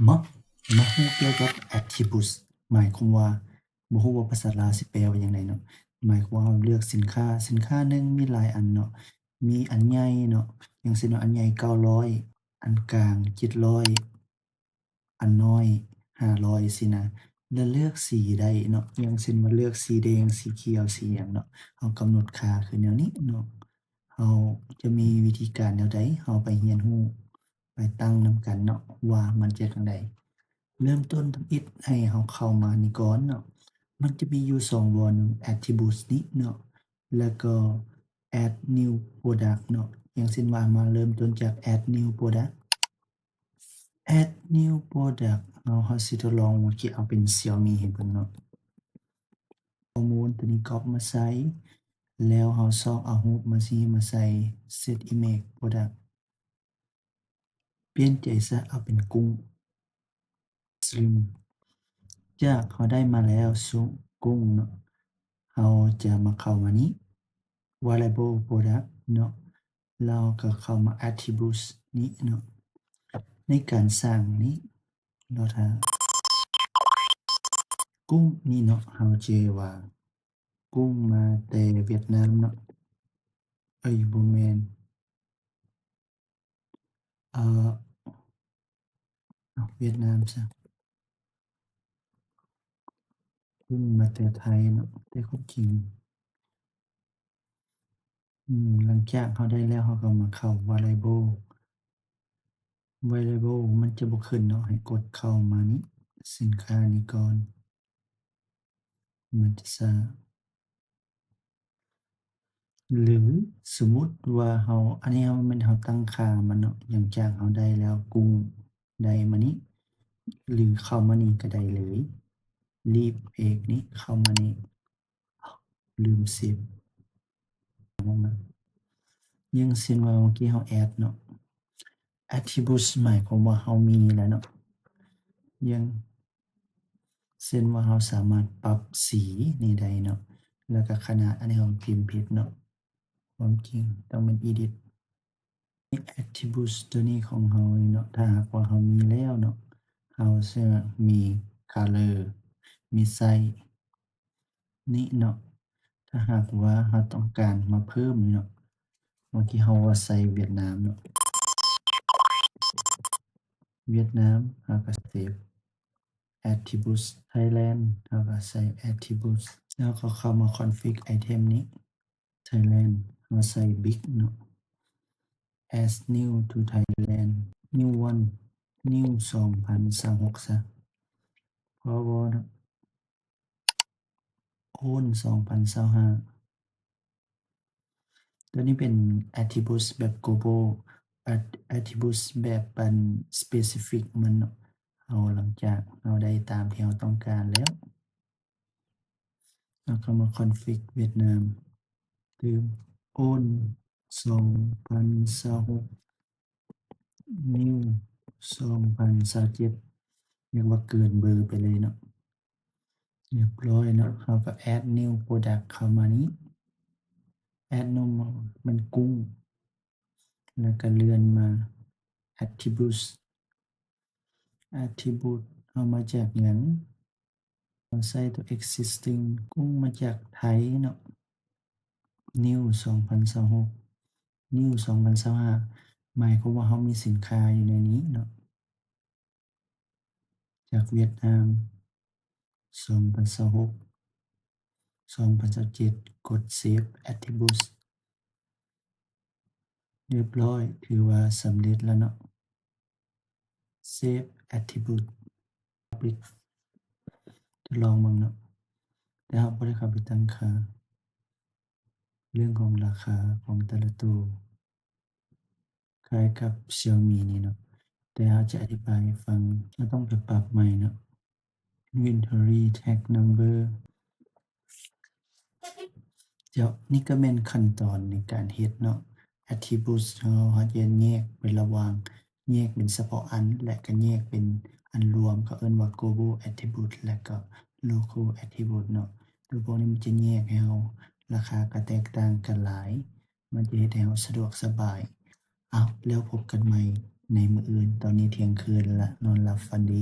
มามาฮู้เกี่ยวกับ Attributes หมายความว่าบ่ฮู้ว่าภาษาลาวสิแปลว่าจั่งใดเนาะหมายความว่าเราเลือกสินค้าหนึ่งมีหลายอันเนาะมีอันใหญ่เนาะอย่างเช่นว่าอันใหญ่900อันกลาง700อันน้อย500ซี้นะแล้วเลือกสีได้เนาะอย่างเช่นว่าเลือกสีแดงสีเขียวสีหยังเนาะเรากำหนดค่าคือแนวนี้เนาะเราจะมีวิธีการแนวใดเราไปเรียนรู้ไปตั้งนำกันเนาะว่ามันจะจั่งใด เริ่มต้นทำอิฐให้เราเข้ามานี่ก่อนเนาะมันจะมีอยู่2บ่หนึ่ง attributes นี้เนาะแล้วก็ add new product เนาะอย่างเช่นว่ามาเริ่มต้นจาก add new product add new product เราสิทดลองเมื่อกี้เอาเป็น Xiaomi ให้เบิ่งเนาะข้อมูลตัวนี้ก๊อบมาใส่แล้วเราซอกเอารูปมาสิมาใส่ set image product เปลี่ยนใจซะเอาเป็นกุ้ง slim จากเขาได้มาแล้วสุกุ้งเนาะเราจะมาเข้ามานี้ variable product เนาะเราก็เข้ามา attributes นี้เนาะในการสร้างนี้เราถ้ากุ้งนี่เนาะเราจะว่ากุ้งมาแต่เวียดนามเนาะบ่แม่นเอ่อเวียดนามซะกุ้งมาแต่ไทยเนาะแต่ความจริงหลังจากเราได้แล้วเราก็มาเข้า variable มันจะบ่ขึ้นเนาะให้กดเข้ามานี้สินค้านี้ก่อนมันจะช้าหรือสมมุติว่าเราอันนี้เราแม่นเราตั้งค่ามันเนาะอย่างจากเราได้แล้วกุ้งได้มานี้หรือเข้ามานี่ก็ได้เลย leave เอกนี้เข้ามานี่ลืมเซฟอย่างเช่นว่าเมื่อกี้เรา add เนาะ attributes หมายความว่าเรามีแล้วเนาะอย่างเช่นว่าเราสามารถปรับสีนี่ได้เนาะแล้วก็ขนาดอันนี้เราพิมพ์ผิดเนาะความจริงต้องเป็น edit attributes ตัวนี้ของเรานี่เนาะถ้าหากว่าเรามีแล้วเนาะเราจะมี color มี size นี้เนาะถ้าหากว่าเราต้องการมาเพิ่มนี่เนาะเมื่อกี้เราว่าใส่เวียดนามเนาะเวียดนามเราก็เซฟ attributes Thailand เราก็ใส่ attributes แล้วก็เข้ามา config item นี้ Thailand เราใส่ big เนาะ add new to Thailand new one new 2026ซะเพราะว่าเนาะ own 2025ตัวนี้เป็น attributes แบบ global attributes แบบเป็น specific มันเนาะเอาหลังจากเราได้ตามที่เราต้องการแล้วเราก็มา config เวียดนามลืม own 2026 new 2027เรียกว่าเกินเบอร์ไปเลยเนาะเรียบร้อยเนาะเราก็ add new product เข้ามานี้ add new มันกุ้งแล้วก็เลื่อนมา attributes attribute เอามาจากหยังเราใส่ตัว existing กุ้งมาจากไทยเนาะ new 2026 new 2025หมายความว่าเรามีสินค้าอยู่ในนี้เนาะจากเวียดนาม2026 2027กด save attributes เรียบร้อยถือว่าสำเร็จแล้วเนาะ save attribute public ทดลองเบิ่งเนาะแต่เราบ่ได้เข้าไปตั้งค่าเรื่องของราคาของแต่ละตัวคล้ายกับ Xiaomi นี่เนาะแต่เราจะอธิบายให้ฟังเราต้องไปปรับใหม่เนาะ inventory tag number เดี๋ยวนี่ก็แม่นขั้นตอนในการเฮ็ดเนาะ attributes เราจะแยกเป็นระหว่างแยกเป็นเฉพาะอันและก็แยกเป็นอันรวมเขาเอิ้นว่า global attribute และก็ local attribute เนาะตัวพวกนี้มันจะแยกให้เราราคาก็แตกต่างกันหลายมันจะเฮ็ดให้เราสะดวกสบายอ้าวแล้วพบกันใหม่ ในมื้ออื่น ตอนนี้เที่ยงคืนแล้ว นอนหลับฝันดี